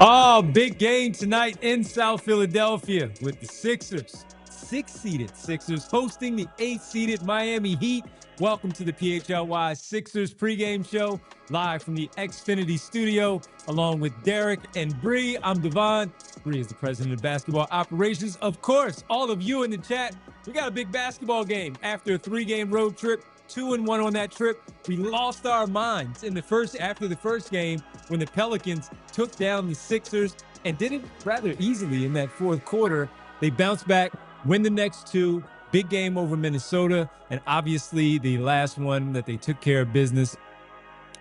Oh, big game tonight in South Philadelphia with the Sixers. 6-seeded Sixers hosting the 8-seeded Miami Heat. Welcome to the PHLY Sixers pregame show, live from the Xfinity studio, along with Derek and Bree. I'm Devon. Bree is the president of basketball operations. Of course, all of you in the chat, we got a big basketball game after a 3-game road trip. 2-1 on that trip. We lost our minds after the first game when the Pelicans took down the Sixers and did it rather easily in that fourth quarter. They bounced back, win the next two. Big game over Minnesota, and obviously the last one that they took care of business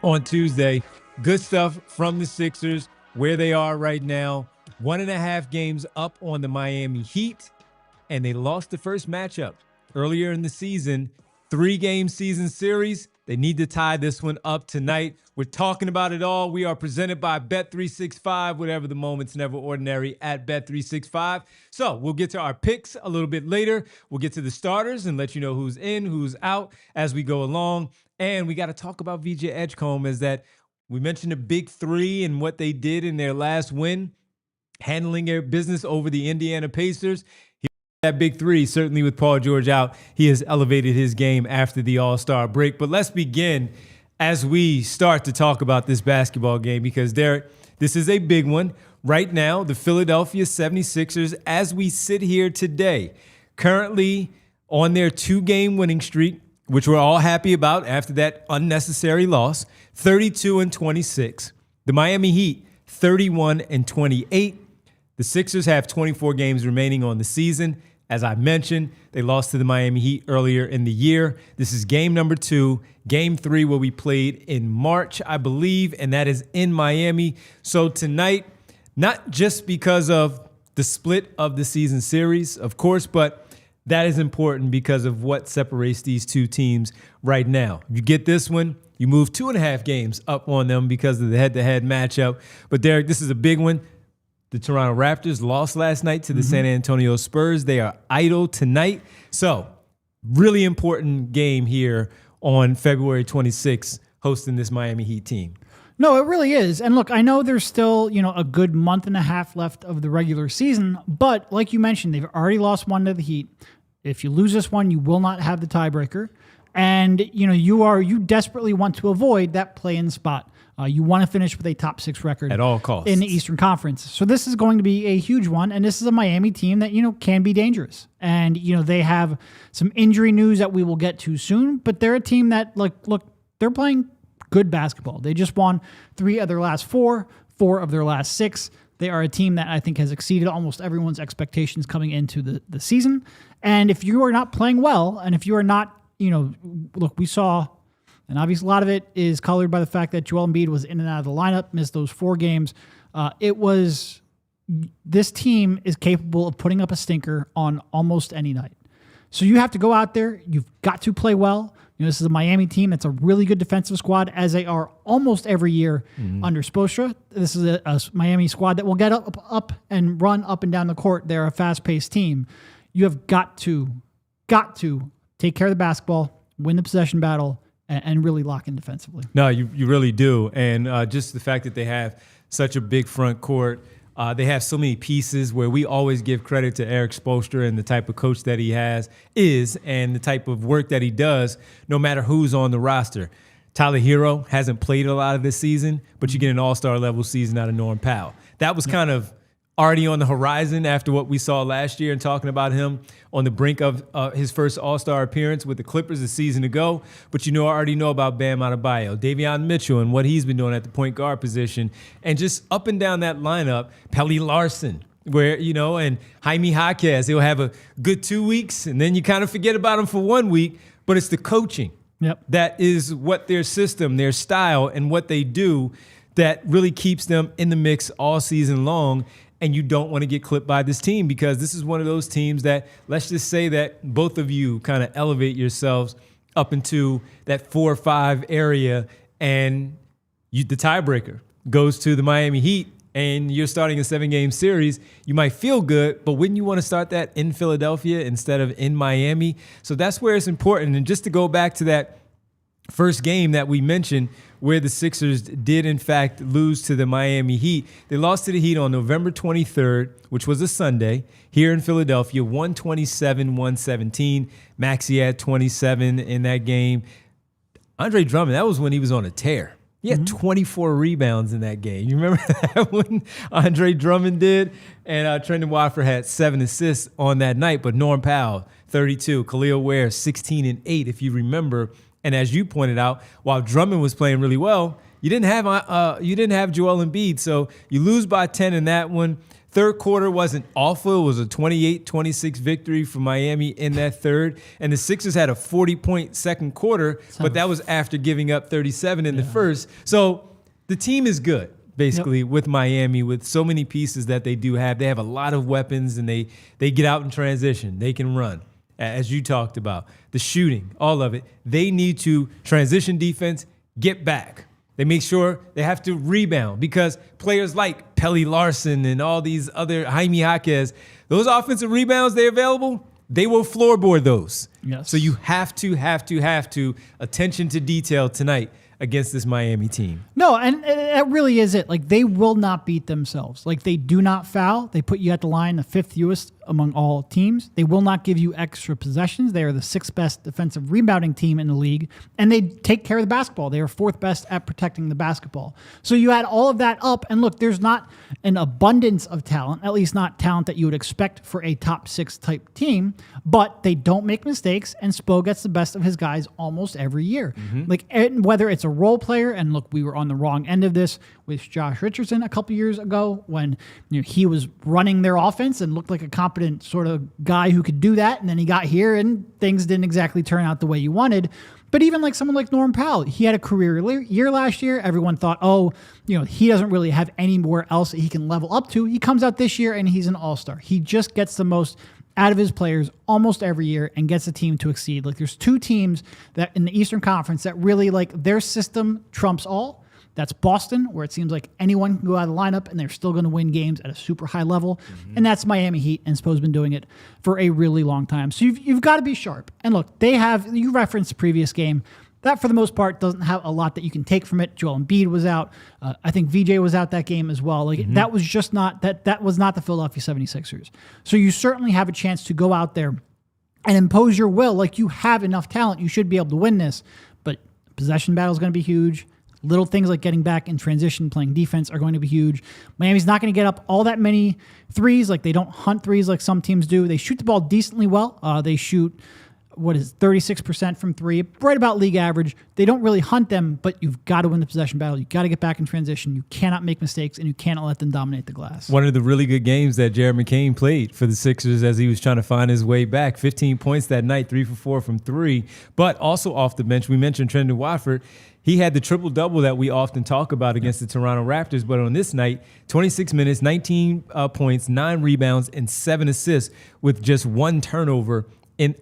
on Tuesday. Good stuff from the Sixers, where they are right now. 1.5 games up on the Miami Heat, and they lost the first matchup earlier in the season. 3-game season series. They need to tie this one up tonight. We're talking about it all. We are presented by Bet365, whatever the moment's never ordinary at Bet365. So we'll get to our picks a little bit later. We'll get to the starters and let you know who's in, who's out as we go along. And we got to talk about VJ Edgecombe, as that we mentioned the big three and what they did in their last win, handling their business over the Indiana Pacers. That big three, certainly with Paul George out, he has elevated his game after the All-Star break. But let's begin as we start to talk about this basketball game, because Derek, this is a big one. Right now, the Philadelphia 76ers, as we sit here today, currently on their 2-game winning streak, which we're all happy about after that unnecessary loss, 32-26. The Miami Heat, 31-28. The Sixers have 24 games remaining on the season. As I mentioned, they lost to the Miami Heat earlier in the year. This is game number 2. Game 3 will be played in March, I believe, and that is in Miami. So tonight, not just because of the split of the season series, of course, but that is important because of what separates these two teams right now. You get this one, you move 2.5 games up on them because of the head-to-head matchup. But Derek, this is a big one. The Toronto Raptors lost last night to the San Antonio Spurs. They are idle tonight. So, really important game here on February 26th, hosting this Miami Heat team. No, it really is. And look, I know there's still, a good month and a half left of the regular season, but like you mentioned, they've already lost one to the Heat. If you lose this one, you will not have the tiebreaker. And, you desperately want to avoid that play-in spot. You want to finish with a top 6 record at all costs in the Eastern Conference. So this is going to be a huge one. And this is a Miami team that, can be dangerous. And, they have some injury news that we will get to soon, but they're a team that, they're playing good basketball. They just won 3 of their last 4 of their last 6. They are a team that I think has exceeded almost everyone's expectations coming into the season. And if you are not playing well, and if you are not, we saw... And obviously, a lot of it is colored by the fact that Joel Embiid was in and out of the lineup, missed those 4 games. This team is capable of putting up a stinker on almost any night. So you have to go out there. You've got to play well. This is a Miami team that's a really good defensive squad, as they are almost every year under Spoelstra. This is a Miami squad that will get up and run up and down the court. They're a fast-paced team. You have got to take care of the basketball, win the possession battle, and really lock in defensively. No, you really do. And just the fact that they have such a big front court, they have so many pieces where we always give credit to Eric Spoelstra and the type of coach that he and the type of work that he does, no matter who's on the roster. Tyler Hero hasn't played a lot of this season, but you get an all-star level season out of Norm Powell. That was kind of already on the horizon after what we saw last year, and talking about him on the brink of his first All-Star appearance with the Clippers a season ago. But I already know about Bam Adebayo, Davion Mitchell, and what he's been doing at the point guard position. And just up and down that lineup, Pelly Larson, where, and Jaime Jaquez, he'll have a good 2 weeks, and then you kind of forget about him for 1 week. But it's the coaching. Yep. That is what their system, their style, and what they do that really keeps them in the mix all season long. And you don't want to get clipped by this team, because this is one of those teams that, let's just say that both of you kind of elevate yourselves up into that 4 or 5 area, and the tiebreaker goes to the Miami Heat, and you're starting a 7-game series. You might feel good, but wouldn't you want to start that in Philadelphia instead of in Miami? So that's where it's important. And just to go back to that first game that we mentioned where the Sixers did, in fact, lose to the Miami Heat. They lost to the Heat on November 23rd, which was a Sunday, here in Philadelphia, 127-117. Maxey had 27 in that game. Andre Drummond, that was when he was on a tear. He had 24 rebounds in that game. You remember that when Andre Drummond did? And Trendon Watford had 7 assists on that night. But Norm Powell, 32. Khalil Ware, 16 and 8, if you remember. And as you pointed out, while Drummond was playing really well, you didn't have Joel Embiid. So you lose by 10 in that one. Third quarter wasn't awful. It was a 28-26 victory for Miami in that third. And the Sixers had a 40-point second quarter, but that was after giving up 37 in the first. So the team is good, basically, with Miami, with so many pieces that they do have. They have a lot of weapons, and they get out in transition. They can run, as you talked about. The shooting, all of it. They need to transition defense, get back. They make sure they have to rebound because players like Pelly Larson and all these other Jaime Jaquez, those offensive rebounds they're available, they will floorboard those. Yes. So you have to attention to detail tonight against this Miami team. No, and that really is it. Like, they will not beat themselves. Like, they do not foul. They put you at the line, the 5th fewest among all teams. They will not give you extra possessions. They are the 6th best defensive rebounding team in the league, and they take care of the basketball. They are 4th best at protecting the basketball. So you add all of that up, and look, there's not an abundance of talent, at least not talent that you would expect for a top 6 type team, but they don't make mistakes, and Spo gets the best of his guys almost every year. Like, whether it's a role player, and look, we were on the wrong end of this with Josh Richardson a couple years ago when he was running their offense and looked like a competent sort of guy who could do that, and then he got here and things didn't exactly turn out the way you wanted. But even like someone like Norm Powell, he had a career year last year. Everyone thought, he doesn't really have anywhere else that he can level up to. He comes out this year and he's an all-star. He just gets the most out of his players almost every year and gets the team to exceed. Like, there's 2 teams that in the Eastern Conference that really, like, their system trumps all. That's Boston, where it seems like anyone can go out of the lineup and they're still going to win games at a super high level. And that's Miami Heat, and Spo's been doing it for a really long time. So you've got to be sharp. And look, you referenced the previous game. That, for the most part, doesn't have a lot that you can take from it. Joel Embiid was out. I think VJ was out that game as well. Like, that was just not that was not the Philadelphia 76ers. So you certainly have a chance to go out there and impose your will. Like, you have enough talent. You should be able to win this. But possession battle is going to be huge. Little things like getting back in transition, playing defense are going to be huge. Miami's not going to get up all that many threes. Like, they don't hunt threes like some teams do. They shoot the ball decently well. They shoot 36% from 3, right about league average. They don't really hunt them, but you've got to win the possession battle. You've got to get back in transition. You cannot make mistakes, and you cannot let them dominate the glass. One of the really good games that Jared McCain played for the Sixers as he was trying to find his way back. 15 points that night, 3 for 4 from 3. But also off the bench, we mentioned Trendon Watford. He had the triple-double that we often talk about against the Toronto Raptors, but on this night, 26 minutes, 19 points, 9 rebounds, and 7 assists with just 1 turnover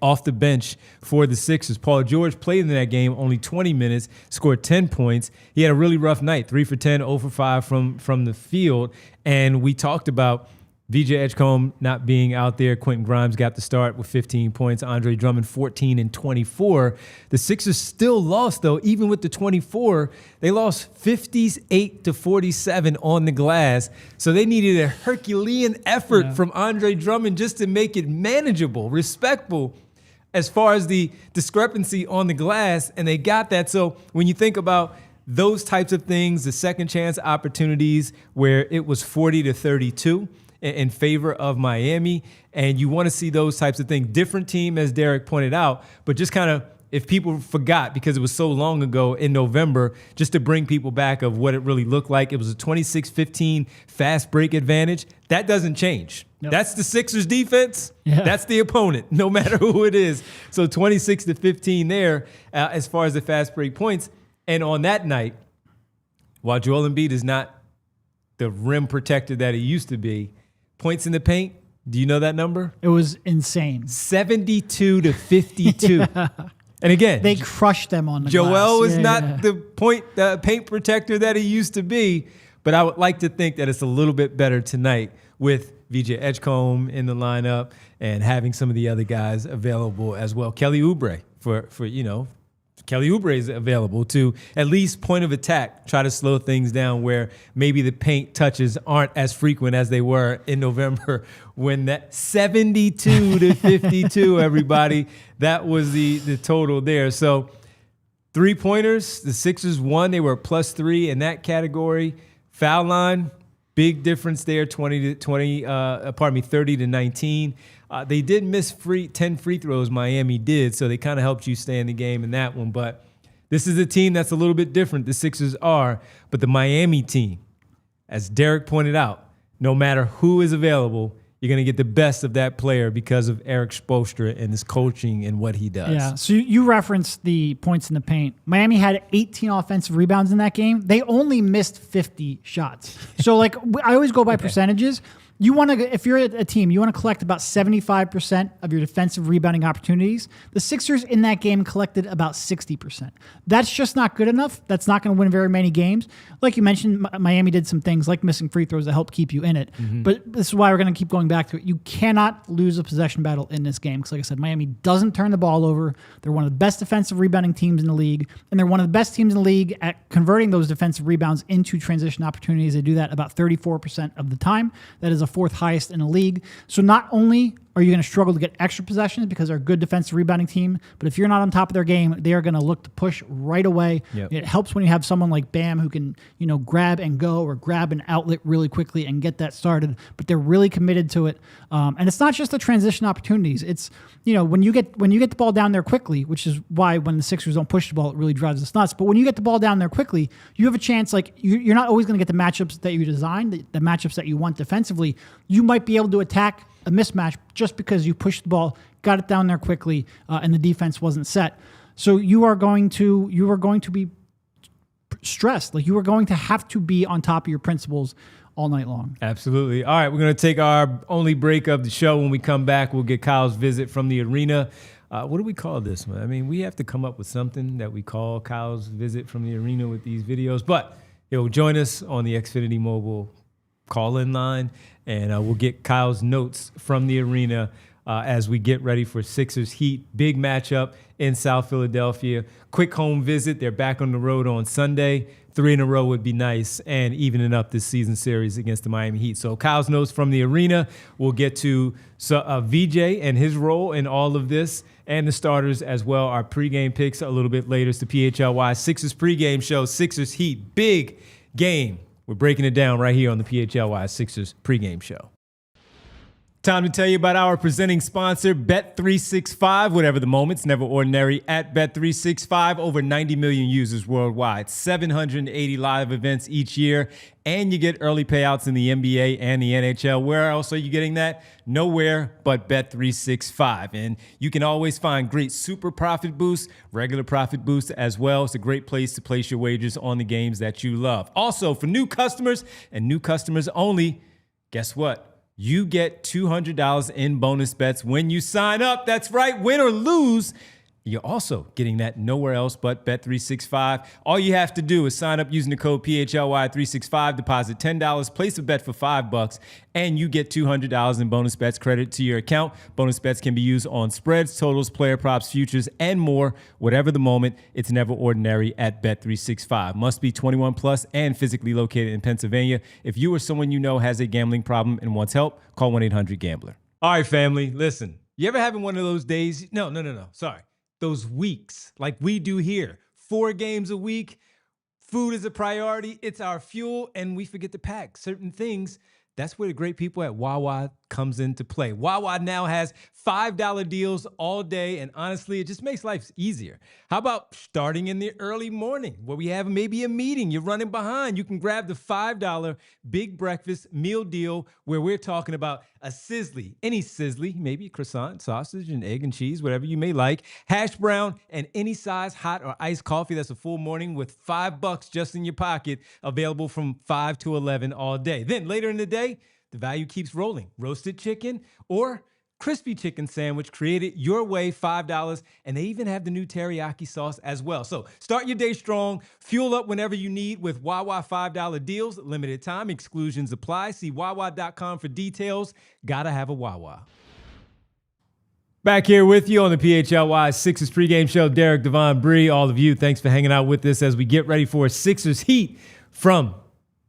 off the bench for the Sixers. Paul George played in that game only 20 minutes, scored 10 points. He had a really rough night, 3 for 10, 0 for 5 from the field. And we talked about VJ Edgecombe not being out there. Quentin Grimes got the start with 15 points. Andre Drummond, 14 and 24. The Sixers still lost, though. Even with the 24, they lost 58-47 on the glass. So they needed a Herculean effort from Andre Drummond just to make it manageable, respectable, as far as the discrepancy on the glass. And they got that. So when you think about those types of things, the second chance opportunities where it was 40-32, in favor of Miami, and you want to see those types of things. Different team, as Derek pointed out, but just kind of, if people forgot because it was so long ago in November, just to bring people back of what it really looked like. It was a 26-15 fast break advantage. That doesn't change. Nope. That's the Sixers defense. Yeah. That's the opponent, no matter who it is. So 26-15 there as far as the fast break points. And on that night, while Joel Embiid is not the rim protector that he used to be, points in the paint, do you know that number? It was insane. 72-52. Yeah. And again, they crushed them on the glass. Joel is not the paint protector that he used to be, but I would like to think that it's a little bit better tonight with VJ Edgecombe in the lineup and having some of the other guys available as well. Kelly Oubre for Kelly Oubre is available to at least point of attack, try to slow things down where maybe the paint touches aren't as frequent as they were in November when that 72 to 52, everybody, that was the total there. So 3-pointers, the Sixers won. They were +3 in that category. Foul line, big difference there, 30 to 19. They did miss 10 free throws, Miami did, so they kind of helped you stay in the game in that one. But this is a team that's a little bit different, the Sixers are. But the Miami team, as Derek pointed out, no matter who is available, you're going to get the best of that player because of Eric Spoelstra and his coaching and what he does. Yeah, so you referenced the points in the paint. Miami had 18 offensive rebounds in that game. They only missed 50 shots. So, like, I always go by percentages. You want to, if you're a team, you want to collect about 75% of your defensive rebounding opportunities. The Sixers in that game collected about 60%. That's just not good enough. That's not going to win very many games. Like you mentioned, Miami did some things like missing free throws that help keep you in it. Mm-hmm. But this is why we're going to keep going back to it. You cannot lose a possession battle in this game. Because like I said, Miami doesn't turn the ball over. They're one of the best defensive rebounding teams in the league. And they're one of the best teams in the league at converting those defensive rebounds into transition opportunities. They do that about 34% of the time. That is a fourth highest in the league. So not only are you going to struggle to get extra possessions because they're a good defensive rebounding team, but if you're not on top of their game, they are going to look to push right away. Yep. It helps when you have someone like Bam who can, grab and go or grab an outlet really quickly and get that started, but they're really committed to it. And it's not just the transition opportunities. It's, when you get the ball down there quickly, which is why when the Sixers don't push the ball, it really drives us nuts. But when you get the ball down there quickly, you have a chance, like you're not always going to get the matchups that you designed, the matchups that you want defensively. You might be able to attack a mismatch just because you pushed the ball, got it down there quickly, and the defense wasn't set. So you are going to be stressed. Like you are going to have to be on top of your principles all night long. Absolutely. All right, we're going to take our only break of the show. When we come back, we'll get Kyle's visit from the arena. What do we call this one? I mean, we have to come up with something that we call Kyle's visit from the arena with these videos. But he'll join us on the Xfinity mobile call-in line, and we'll get Kyle's notes from the arena as we get ready for Sixers Heat. Big matchup in South Philadelphia. Quick home visit. They're back on the road on Sunday. 3 in a row would be nice, and evening up this season series against the Miami Heat. So Kyle's notes from the arena. We'll get to VJ and his role in all of this, and the starters as well. Our pregame picks a little bit later. It's the PHLY Sixers pregame show. Sixers Heat. Big game. We're breaking it down right here on the PHLY Sixers pregame show. Time to tell you about our presenting sponsor, Bet365. Whatever the moment, it's never ordinary at Bet365. Over 90 million users worldwide, 780 live events each year, and you get early payouts in the NBA and the NHL. Where else are you getting that? Nowhere but Bet365. And you can always find great super profit boosts, regular profit boosts as well. It's a great place to place your wagers on the games that you love. Also, for new customers and new customers only, guess what? You get $200 in bonus bets when you sign up. That's right, win or lose. You're also getting that nowhere else but Bet365. All you have to do is sign up using the code PHLY365, deposit $10, place a bet for $5, and you get $200 in bonus bets credit to your account. Bonus bets can be used on spreads, totals, player props, futures, and more. Whatever the moment, it's never ordinary at Bet365. Must be 21 plus and physically located in Pennsylvania. If you or someone you know has a gambling problem and wants help, call 1-800-GAMBLER. All right, family, listen. You ever having one of those days? No. Sorry. Those weeks like we do here, 4 games a week, food is a priority, it's our fuel, and we forget to pack certain things. That's where the great people at Wawa comes into play. Wawa now has $5 deals all day, and honestly, it just makes life easier. How about starting in the early morning where we have maybe a meeting, you're running behind, you can grab the $5 big breakfast meal deal where we're talking about a sizzly, any sizzly, maybe a croissant, sausage, and egg and cheese, whatever you may like, hash brown, and any size hot or iced coffee. That's a full morning with $5 just in your pocket, available from 5 to 11 all day. Then later in the day, the value keeps rolling. Roasted chicken or crispy chicken sandwich, created your way, $5, and they even have the new teriyaki sauce as well. So start your day strong, fuel up whenever you need with Wawa $5 deals, limited time, exclusions apply. See Wawa.com for details. Gotta have a Wawa. Back here with you on the PHLY Sixers pregame show. Derek, Devon, Bree, all of you, thanks for hanging out with us as we get ready for Sixers Heat from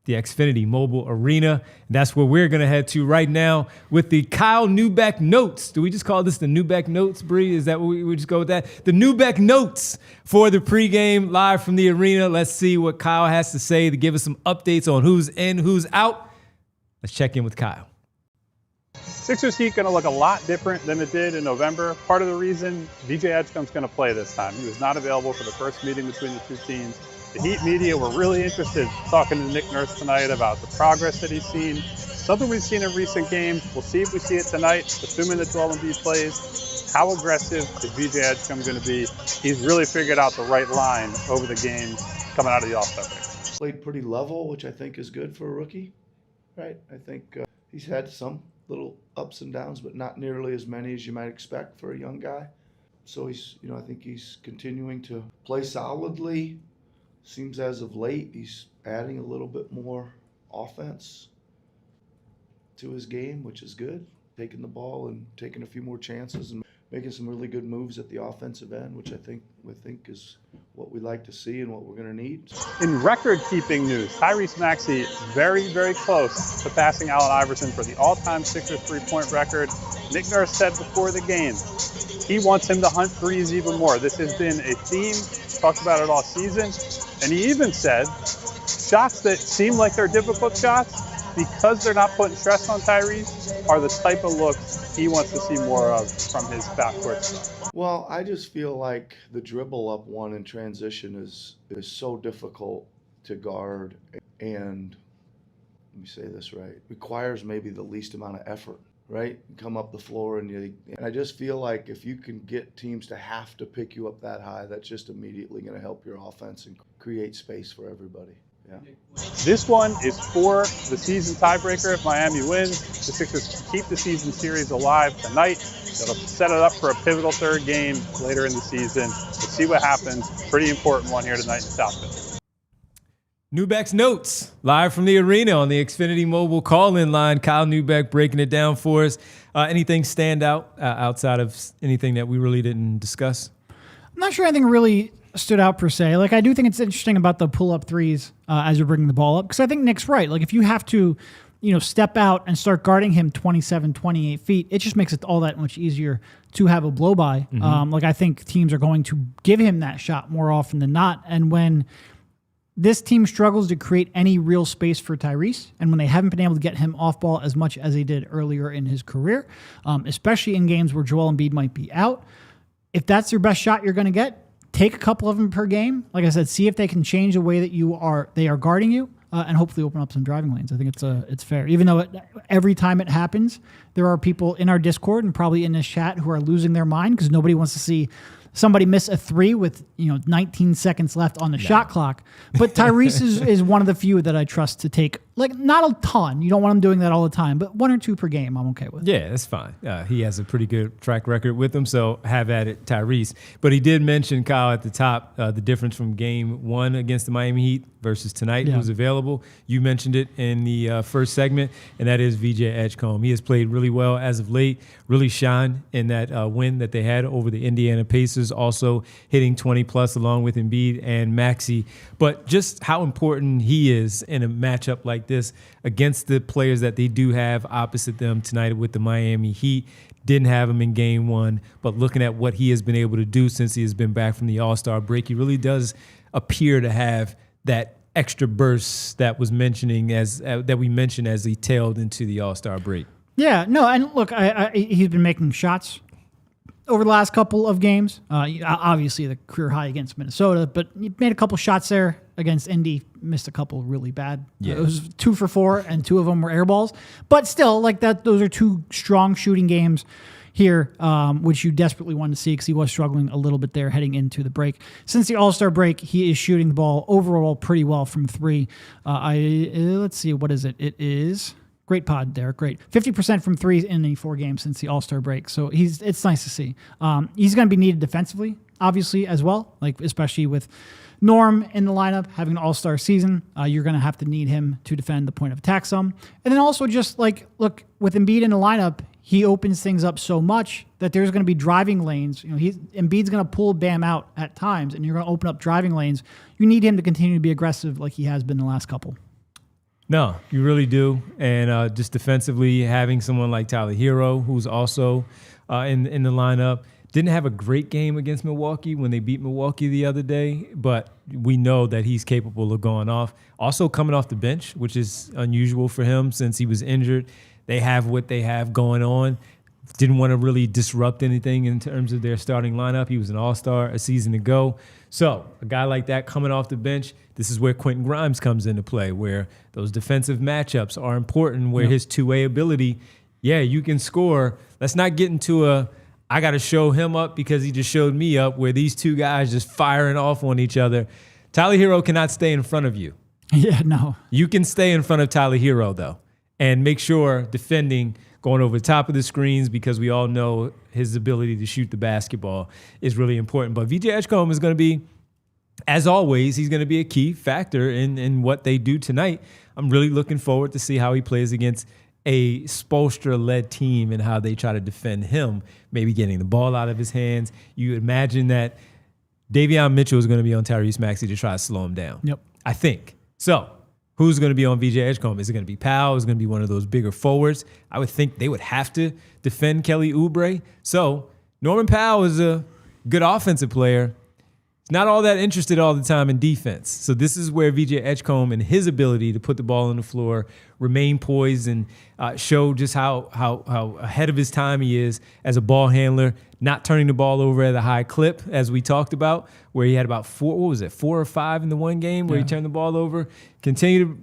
the Xfinity Mobile Arena. And that's where we're going to head to right now with the Kyle Neubeck Notes. Do we just call this the Neubeck Notes, Bree? Is that what we just go with that? The Neubeck Notes for the pregame live from the arena. Let's see what Kyle has to say to give us some updates on who's in, who's out. Let's check in with Kyle. Sixers Heat going to look a lot different than it did in November. Part of the reason VJ Edgecombe's going to play this time. He was not available for the first meeting between the two teams. The Heat media were really interested talking to Nick Nurse tonight about the progress that he's seen. Something we've seen in recent games. We'll see if we see it tonight, assuming that Joel Embiid plays. How aggressive is VJ Edgecombe going to be? He's really figured out the right line over the games coming out of the All-Star break. Played pretty level, which I think is good for a rookie, right? I think he's had some little ups and downs, but not nearly as many as you might expect for a young guy. So he's, I think he's continuing to play solidly. Seems as of late, he's adding a little bit more offense to his game, which is good. Taking the ball and taking a few more chances and making some really good moves at the offensive end, which I think is what we like to see and what we're going to need. In record-keeping news, Tyrese Maxey very, very close to passing Allen Iverson for the all-time Sixers three-point record. Nick Nurse said before the game he wants him to hunt threes even more. This has been a theme, talked about it all season, and he even said shots that seem like they're difficult shots, because they're not putting stress on Tyrese, are the type of looks he wants to see more of from his backcourt stuff. Well, I just feel like the dribble up one in transition is so difficult to guard, and let me say this right, requires maybe the least amount of effort, right? Come up the floor, and I just feel like if you can get teams to have to pick you up that high, that's just immediately going to help your offense and create space for everybody. Yeah. This one is for the season tiebreaker. If Miami wins, the Sixers keep the season series alive tonight. It'll set it up for a pivotal third game later in the season. We'll see what happens. Pretty important one here tonight in Southfield. Neubeck's Notes, live from the arena on the Xfinity Mobile call-in line. Kyle Neubeck breaking it down for us. Anything stand out outside of anything that we really didn't discuss? I'm not sure anything really stood out per se. Like, I do think it's interesting about the pull-up threes as you're bringing the ball up, because I think Nick's right. Like, if you have to, step out and start guarding him 27, 28 feet, it just makes it all that much easier to have a blow-by. Mm-hmm. I think teams are going to give him that shot more often than not. And when this team struggles to create any real space for Tyrese, and when they haven't been able to get him off ball as much as they did earlier in his career, especially in games where Joel Embiid might be out, if that's your best shot you're going to get, take a couple of them per game. Like I said, see if they can change the way that they are guarding you, and hopefully open up some driving lanes. I think it's fair. Even though every time it happens, there are people in our Discord and probably in this chat who are losing their mind because nobody wants to see somebody miss a three with 19 seconds left on the shot clock. But Tyrese is one of the few that I trust to take, like, not a ton. You don't want him doing that all the time, but 1 or 2 per game I'm okay with. Yeah, that's fine. He has a pretty good track record with him, so have at it, Tyrese. But he did mention, Kyle, at the top, the difference from game 1 against the Miami Heat versus tonight, who's available. You mentioned it in the first segment, and that is VJ Edgecombe. He has played really well as of late, really shined in that win that they had over the Indiana Pacers, also hitting 20-plus along with Embiid and Maxey. But just how important he is in a matchup like this against the players that they do have opposite them tonight with the Miami Heat. Didn't have him in game 1, but looking at what he has been able to do since he has been back from the All-Star break, he really does appear to have that extra burst that was mentioning that we mentioned as he tailed into the All-Star break. Yeah, no, and look, he's been making shots over the last couple of games. Obviously, the career high against Minnesota, but he made a couple shots there against Indy. Missed a couple really bad. Yeah. It was 2 for 4, and 2 of them were air balls. But still, like that, those are 2 strong shooting games here, which you desperately wanted to see because he was struggling a little bit there heading into the break. Since the All-Star break, he is shooting the ball overall pretty well from 3. Let's see, what is it? It is... Great pod, Derek. Great. 50% from 3s in the 4 games since the All-Star break. So it's nice to see. He's going to be needed defensively, obviously, as well, like especially with Norm in the lineup having an All-Star season. You're going to have to need him to defend the point of attack some. And then also just like, look, with Embiid in the lineup, he opens things up so much that there's going to be driving lanes. Embiid's going to pull Bam out at times, and you're going to open up driving lanes. You need him to continue to be aggressive like he has been the last couple. No, you really do. And just defensively, having someone like Tyler Hero, who's also in the lineup, didn't have a great game against Milwaukee when they beat Milwaukee the other day, but we know that he's capable of going off. Also coming off the bench, which is unusual for him since he was injured. They have what they have going on. Didn't want to really disrupt anything in terms of their starting lineup. He was an all-star a season ago. So a guy like that coming off the bench, this is where Quentin Grimes comes into play, where those defensive matchups are important, where his two-way ability, you can score. Let's not get into I got to show him up because he just showed me up, where these two guys just firing off on each other. Tyler Hero cannot stay in front of you. Yeah, no. You can stay in front of Tyler Hero, though, and make sure defending, going over the top of the screens, because we all know his ability to shoot the basketball is really important. But VJ Edgecombe is going to be, as always, he's going to be a key factor in what they do tonight. I'm really looking forward to see how he plays against a Spoelstra-led team and how they try to defend him, maybe getting the ball out of his hands. You imagine that Davion Mitchell is going to be on Tyrese Maxey to try to slow him down. Yep. I think. So who's going to be on VJ Edgecombe? Is it going to be Powell? Is it going to be one of those bigger forwards? I would think they would have to defend Kelly Oubre. So Norman Powell is a good offensive player. He's not all that interested all the time in defense. So this is where VJ Edgecombe and his ability to put the ball on the floor, remain poised, and show just how ahead of his time he is as a ball handler, not turning the ball over at a high clip, as we talked about, where he had about 4 or 5 in the one game where he turned the ball over. Continue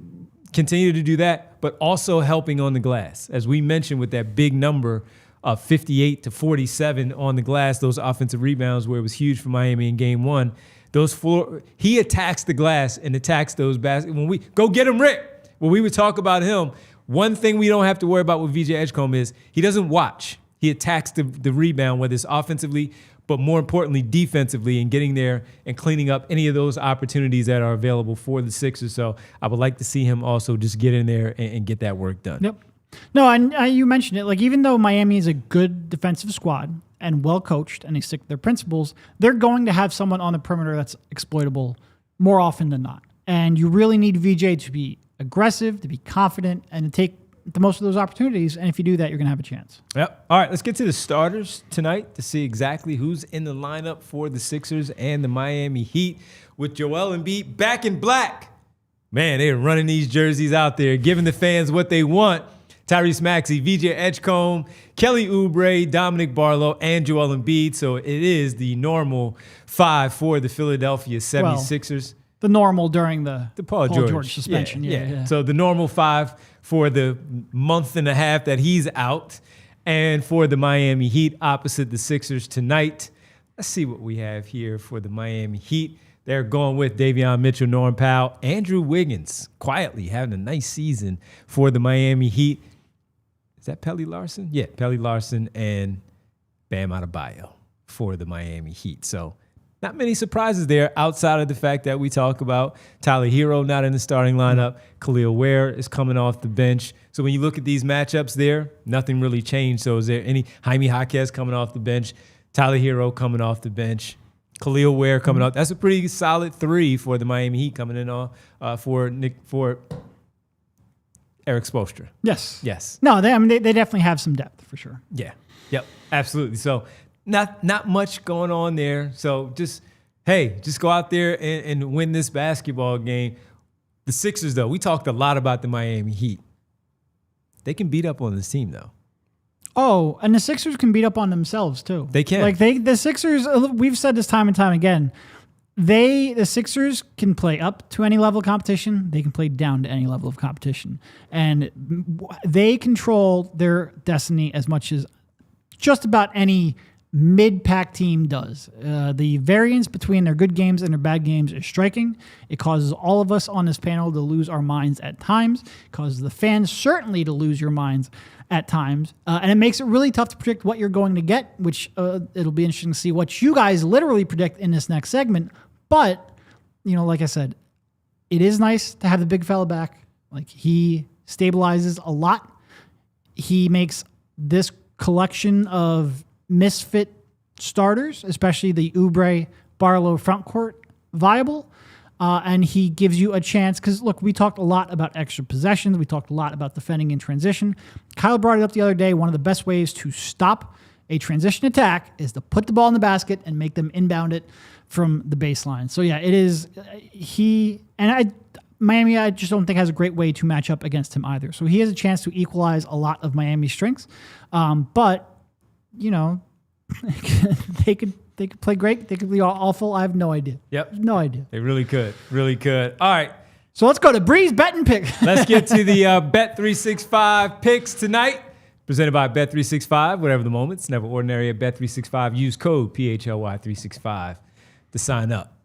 to do that, but also helping on the glass. As we mentioned with that big number of 58 to 47 on the glass, those offensive rebounds where it was huge for Miami in game 1. He attacks the glass and attacks those baskets. When we go get him, Rick, when we would talk about him, one thing we don't have to worry about with VJ Edgecombe is he doesn't watch. He attacks the rebound, whether it's offensively, but more importantly, defensively, and getting there and cleaning up any of those opportunities that are available for the Sixers. So I would like to see him also just get in there and get that work done. Yep. No, and you mentioned it. Like, even though Miami is a good defensive squad and well coached, and they stick to their principles, they're going to have someone on the perimeter that's exploitable more often than not. And you really need VJ to be aggressive, to be confident, and to take the most of those opportunities. And if you do that, you're going to have a chance. Yep. All right, let's get to the starters tonight to see exactly who's in the lineup for the Sixers and the Miami Heat, with Joel Embiid back in black. Man, they're running these jerseys out there, giving the fans what they want. Tyrese Maxey, VJ Edgecombe, Kelly Oubre, Dominic Barlow, and Joel Embiid. So it is the normal 5 for the Philadelphia 76ers. The normal during the Paul George suspension. Yeah. So the normal 5 for the month and a half that he's out. And for the Miami Heat opposite the Sixers tonight, let's see what we have here for the Miami Heat. They're going with Davion Mitchell, Norman Powell, Andrew Wiggins, quietly having a nice season for the Miami Heat. Is that Pelly Larson? Yeah, Pelly Larson and Bam Adebayo for the Miami Heat. So not many surprises there outside of the fact that we talk about Tyler Hero not in the starting lineup. Khalil Ware is coming off the bench. So when you look at these matchups there, nothing really changed. So is there any Jaime Jaquez coming off the bench, Tyler Hero coming off the bench, Khalil Ware coming off? That's a pretty solid 3 for the Miami Heat coming in for Eric Spoelstra. Yes. No, they definitely have some depth for sure. Yeah. Yep. Absolutely. So not much going on there. So just go out there and win this basketball game. The Sixers, though, we talked a lot about the Miami Heat. They can beat up on this team, though. Oh, and the Sixers can beat up on themselves too. They can. Like the Sixers, we've said this time and time again. The Sixers can play up to any level of competition. They can play down to any level of competition. And they control their destiny as much as just about any mid-pack team does. The variance between their good games and their bad games is striking. It causes all of us on this panel to lose our minds at times. It causes the fans certainly to lose your minds at times. And it makes it really tough to predict what you're going to get, which it'll be interesting to see what you guys literally predict in this next segment. But, like I said, it is nice to have the big fella back. Like, he stabilizes a lot. He makes this collection of misfit starters, especially the Oubre Barlow front court viable. And he gives you a chance because, look, we talked a lot about extra possessions. We talked a lot about defending in transition. Kyle brought it up the other day. One of the best ways to stop a transition attack is to put the ball in the basket and make them inbound it from the baseline. So, yeah, it is Miami, I just don't think has a great way to match up against him either. So he has a chance to equalize a lot of Miami's strengths. But, you know, they could play great. They could be awful. I have no idea. Yep. No idea. They really could. Really could. All right. So let's go to Bree's betting pick. Let's get to the Bet365 picks tonight. Presented by Bet365. Whatever the moment, it's never ordinary at Bet365. Use code PHLY365 to sign up.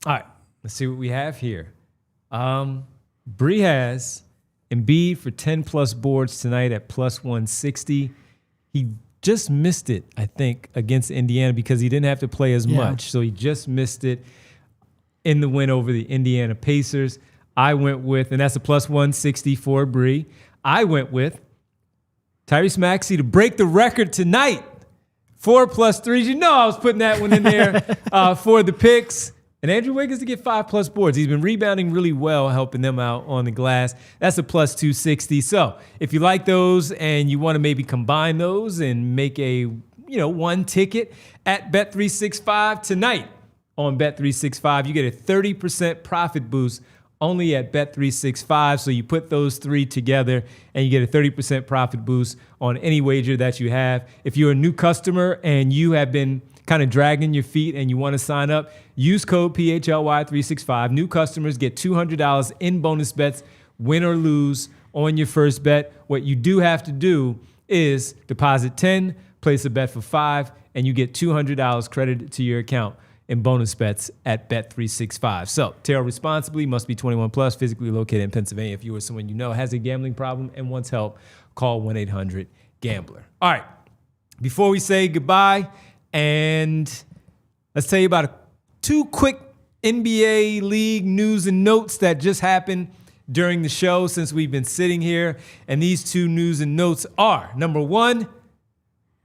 All right. Let's see what we have here. Bree has Embiid for 10-plus boards tonight at plus 160. He just missed it, I think, against Indiana because he didn't have to play as much. So he just missed it in the win over the Indiana Pacers. I went with, and that's a plus 160 for Bree. I went with Tyrese Maxey to break the record tonight. 4 plus 3s. You know I was putting that one in there for the picks. And Andrew Wiggins to get 5-plus boards. He's been rebounding really well, helping them out on the glass. That's a plus 260. So if you like those and you want to maybe combine those and make a, one ticket at Bet365 tonight on Bet365, you get a 30% profit boost only at Bet365. So you put those three together and you get a 30% profit boost on any wager that you have. If you're a new customer and you have been kind of dragging your feet and you want to sign up, use code PHLY365. New customers get $200 in bonus bets, win or lose on your first bet. What you do have to do is deposit 10, place a bet for 5, and you get $200 credited to your account in bonus bets at Bet365. So, tail responsibly, must be 21 plus, physically located in Pennsylvania. If you or someone you know has a gambling problem and wants help, call 1-800-GAMBLER. All right, before we say goodbye, and let's tell you about 2 quick NBA league news and notes that just happened during the show since we've been sitting here. And these 2 news and notes are, number 1,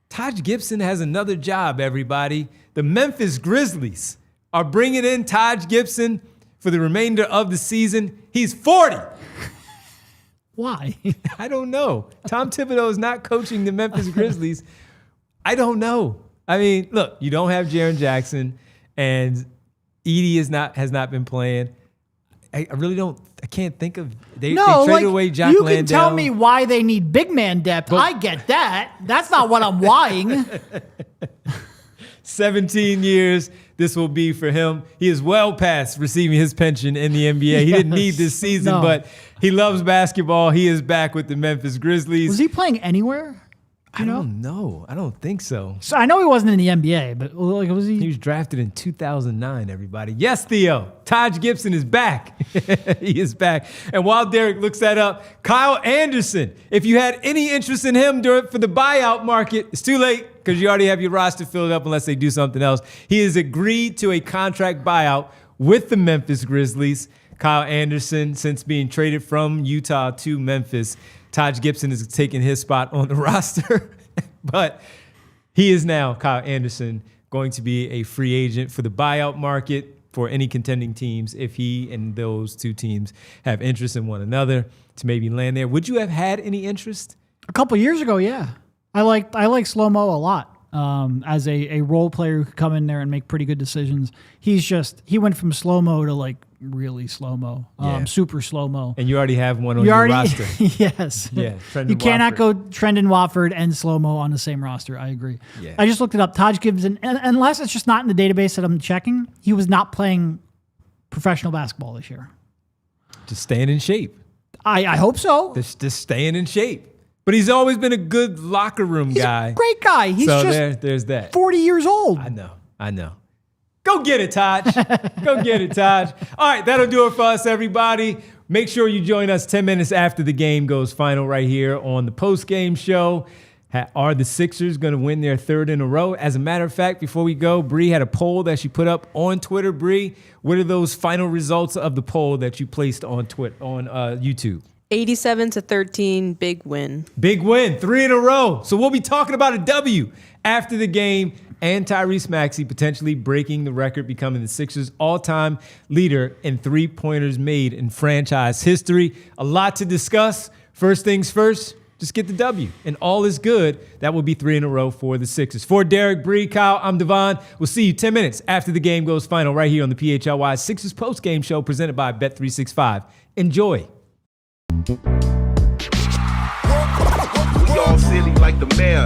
Taj Gibson has another job, everybody. The Memphis Grizzlies are bringing in Taj Gibson for the remainder of the season. He's 40. Why? I don't know. Tom Thibodeau is not coaching the Memphis Grizzlies. I don't know. I mean, look, you don't have Jaren Jackson, and Edie has not been playing. I really don't. I can't think of. They traded away Jack Landale. You can tell me why they need big man depth. I get that. That's not what I'm whying. 17 years this will be for him. He is well past receiving his pension in the NBA. He didn't need this season, but he loves basketball. He is back with the Memphis Grizzlies. Was he playing anywhere? I don't know. I don't think so. So I know he wasn't in the NBA, but was he? He was drafted in 2009, everybody. Yes, Theo. Taj Gibson is back. He is back. And while Derek looks that up, Kyle Anderson, if you had any interest in him for the buyout market, it's too late because you already have your roster filled up unless they do something else. He has agreed to a contract buyout with the Memphis Grizzlies. Kyle Anderson, since being traded from Utah to Memphis, Taj Gibson is taking his spot on the roster, but he is now, Kyle Anderson, going to be a free agent for the buyout market for any contending teams if he and those 2 teams have interest in one another to maybe land there. Would you have had any interest? A couple years ago, yeah. I like Slow-Mo a lot as a role player who could come in there and make pretty good decisions. He went from slow-mo to like really slow-mo, super slow-mo. And you already have one on your roster. Yes. Yeah. You cannot go Trendon Watford and slow-mo on the same roster. I agree. Yeah. I just looked it up. Taj Gibson, and unless it's just not in the database that I'm checking, he was not playing professional basketball this year. Just staying in shape. I hope so. Just staying in shape. But he's always been a good locker room guy. He's a great guy. He's just there's that. 40 years old. I know. Go get it, Taj. Go get it, Taj. All right, that'll do it for us, everybody. Make sure you join us 10 minutes after the game goes final right here on the post-game show. Are the Sixers going to win their 3rd in a row? As a matter of fact, before we go, Bree had a poll that she put up on Twitter. Bree, what are those final results of the poll that you placed on YouTube? 87-13, big win. Big win, 3 in a row. So we'll be talking about a W after the game and Tyrese Maxey potentially breaking the record, becoming the Sixers' all-time leader in three-pointers made in franchise history. A lot to discuss. First things first, just get the W, and all is good. That will be 3 in a row for the Sixers. For Derek, Bree, Kyle, I'm Devon. We'll see you 10 minutes after the game goes final right here on the PHLY Sixers post-game show presented by Bet365. Enjoy. We all silly like the mayor.